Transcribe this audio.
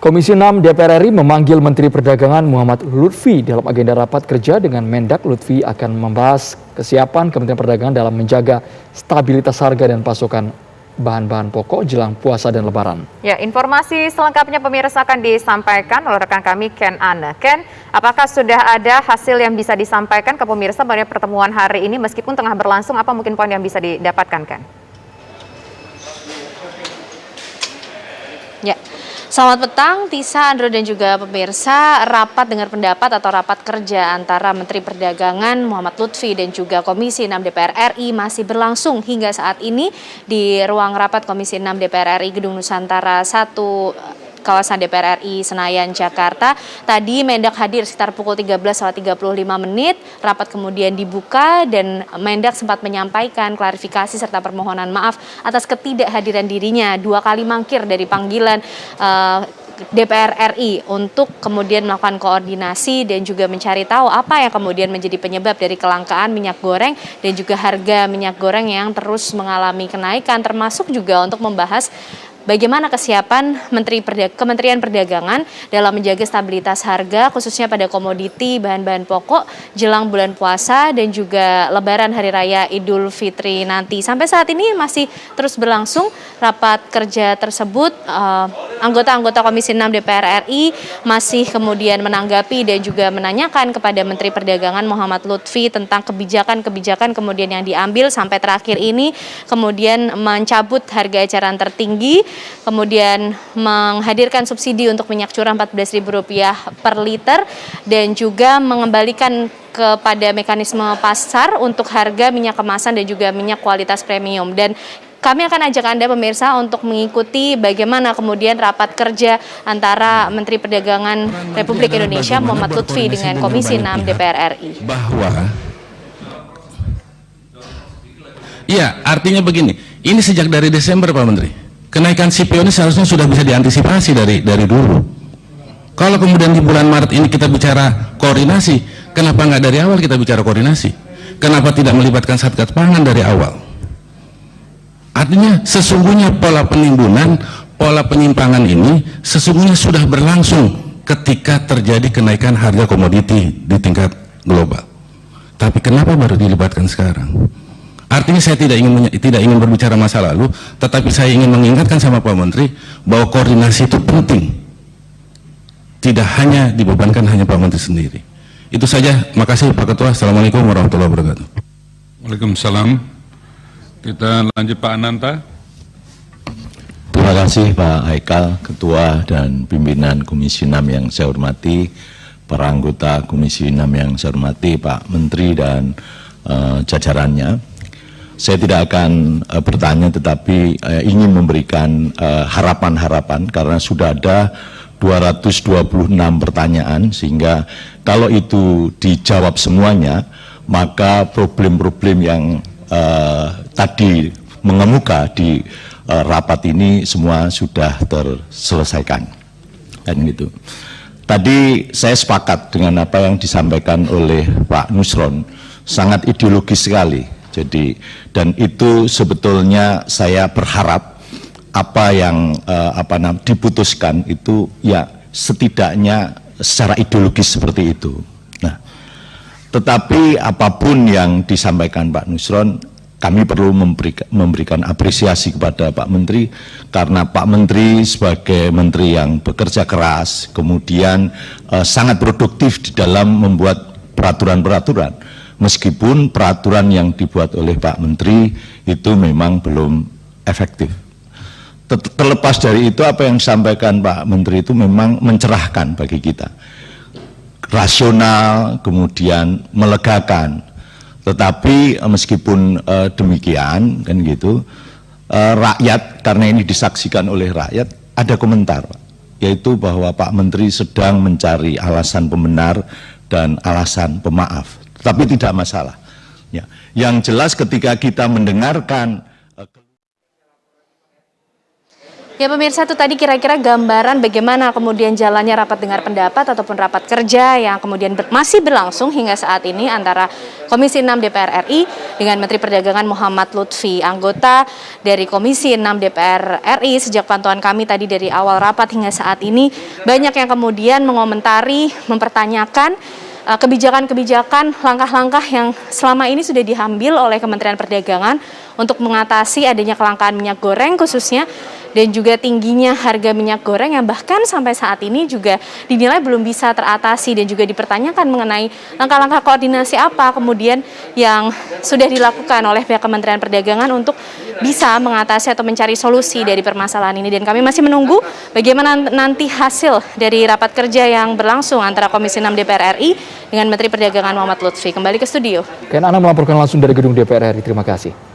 Komisi 6 DPR RI memanggil Menteri Perdagangan Muhammad Lutfi. Dalam agenda rapat kerja dengan Mendak, Lutfi akan membahas kesiapan Kementerian Perdagangan dalam menjaga stabilitas harga dan pasokan bahan-bahan pokok jelang puasa dan lebaran. Ya, informasi selengkapnya pemirsa akan disampaikan oleh rekan kami Ken Ane. Ken, apakah sudah ada hasil yang bisa disampaikan ke pemirsa pada pertemuan hari ini meskipun tengah berlangsung? Apa mungkin poin yang bisa didapatkan, Ken? Ya, selamat petang Tisa, Andro dan juga pemirsa. Rapat dengar pendapat atau rapat kerja antara Menteri Perdagangan Muhammad Lutfi dan juga Komisi 6 DPR RI masih berlangsung hingga saat ini di ruang rapat Komisi 6 DPR RI Gedung Nusantara 1 kawasan DPR RI Senayan, Jakarta. Tadi Mendak hadir sekitar pukul 13.35 menit. Rapat kemudian dibuka dan Mendak sempat menyampaikan klarifikasi serta permohonan maaf atas ketidakhadiran dirinya. 2 kali mangkir dari panggilan DPR RI untuk kemudian melakukan koordinasi dan juga mencari tahu apa yang kemudian menjadi penyebab dari kelangkaan minyak goreng dan juga harga minyak goreng yang terus mengalami kenaikan, termasuk juga untuk membahas bagaimana kesiapan Kementerian Perdagangan dalam menjaga stabilitas harga khususnya pada komoditi bahan-bahan pokok jelang bulan puasa dan juga lebaran hari raya Idul Fitri nanti. Sampai saat ini masih terus berlangsung rapat kerja tersebut. Anggota-anggota Komisi 6 DPR RI masih kemudian menanggapi dan juga menanyakan kepada Menteri Perdagangan Muhammad Lutfi tentang kebijakan-kebijakan kemudian yang diambil sampai terakhir ini, kemudian mencabut harga eceran tertinggi, kemudian menghadirkan subsidi untuk minyak curah Rp14.000 per liter dan juga mengembalikan kepada mekanisme pasar untuk harga minyak kemasan dan juga minyak kualitas premium. Dan kami akan ajak Anda pemirsa untuk mengikuti bagaimana kemudian rapat kerja antara Menteri Perdagangan Republik Indonesia Muhammad Lutfi dengan Komisi 6 DPR RI. Iya, artinya begini, ini sejak dari Desember Pak Menteri. Kenaikan CPO ini seharusnya sudah bisa diantisipasi dari dulu. Kalau kemudian di bulan Maret ini kita bicara koordinasi, kenapa nggak dari awal kita bicara koordinasi? Kenapa tidak melibatkan Satgas Pangan dari awal? Artinya sesungguhnya pola penimbunan, pola penyimpangan ini sesungguhnya sudah berlangsung ketika terjadi kenaikan harga komoditi di tingkat global. Tapi kenapa baru dilibatkan sekarang? Artinya saya tidak ingin berbicara masa lalu, tetapi saya ingin mengingatkan sama Pak Menteri bahwa koordinasi itu penting. Tidak hanya dibebankan hanya Pak Menteri sendiri. Itu saja. Makasih Pak Ketua. Assalamualaikum warahmatullahi wabarakatuh. Waalaikumsalam. Kita lanjut Pak Ananta. Terima kasih Pak Haikal, Ketua dan Pimpinan Komisi 6 yang saya hormati, para anggota Komisi 6 yang saya hormati, Pak Menteri dan jajarannya. Saya tidak akan bertanya tetapi ingin memberikan harapan-harapan karena sudah ada 226 pertanyaan sehingga kalau itu dijawab semuanya maka problem-problem yang tadi mengemuka di rapat ini semua sudah terselesaikan. Dan gitu. Tadi saya sepakat dengan apa yang disampaikan oleh Pak Nusron, sangat ideologis sekali. Jadi dan itu sebetulnya saya berharap apa yang diputuskan itu ya setidaknya secara ideologis seperti itu. Nah, tetapi apapun yang disampaikan Pak Nusron, kami perlu memberikan apresiasi kepada Pak Menteri karena Pak Menteri sebagai Menteri yang bekerja keras, kemudian sangat produktif di dalam membuat peraturan-peraturan. Meskipun peraturan yang dibuat oleh Pak Menteri itu memang belum efektif. Terlepas dari itu apa yang disampaikan Pak Menteri itu memang mencerahkan bagi kita. Rasional, kemudian melegakan. Tetapi meskipun demikian kan gitu, rakyat karena ini disaksikan oleh rakyat ada komentar, yaitu bahwa Pak Menteri sedang mencari alasan pembenar dan alasan pemaaf. Tapi tidak masalah. Ya, yang jelas ketika kita mendengarkan Ya pemirsa, itu tadi kira-kira gambaran bagaimana kemudian jalannya rapat dengar pendapat ataupun rapat kerja yang kemudian masih berlangsung hingga saat ini antara Komisi 6 DPR RI dengan Menteri Perdagangan Muhammad Lutfi. Anggota dari Komisi 6 DPR RI sejak pantauan kami tadi dari awal rapat hingga saat ini banyak yang kemudian mengomentari, mempertanyakan kebijakan-kebijakan, langkah-langkah yang selama ini sudah diambil oleh Kementerian Perdagangan untuk mengatasi adanya kelangkaan minyak goreng khususnya dan juga tingginya harga minyak goreng yang bahkan sampai saat ini juga dinilai belum bisa teratasi dan juga dipertanyakan mengenai langkah-langkah koordinasi apa kemudian yang sudah dilakukan oleh pihak Kementerian Perdagangan untuk bisa mengatasi atau mencari solusi dari permasalahan ini. Dan kami masih menunggu bagaimana nanti hasil dari rapat kerja yang berlangsung antara Komisi 6 DPR RI dengan Menteri Perdagangan Muhammad Lutfi. Kembali ke studio. Ken Ana melaporkan langsung dari gedung DPR RI. Terima kasih.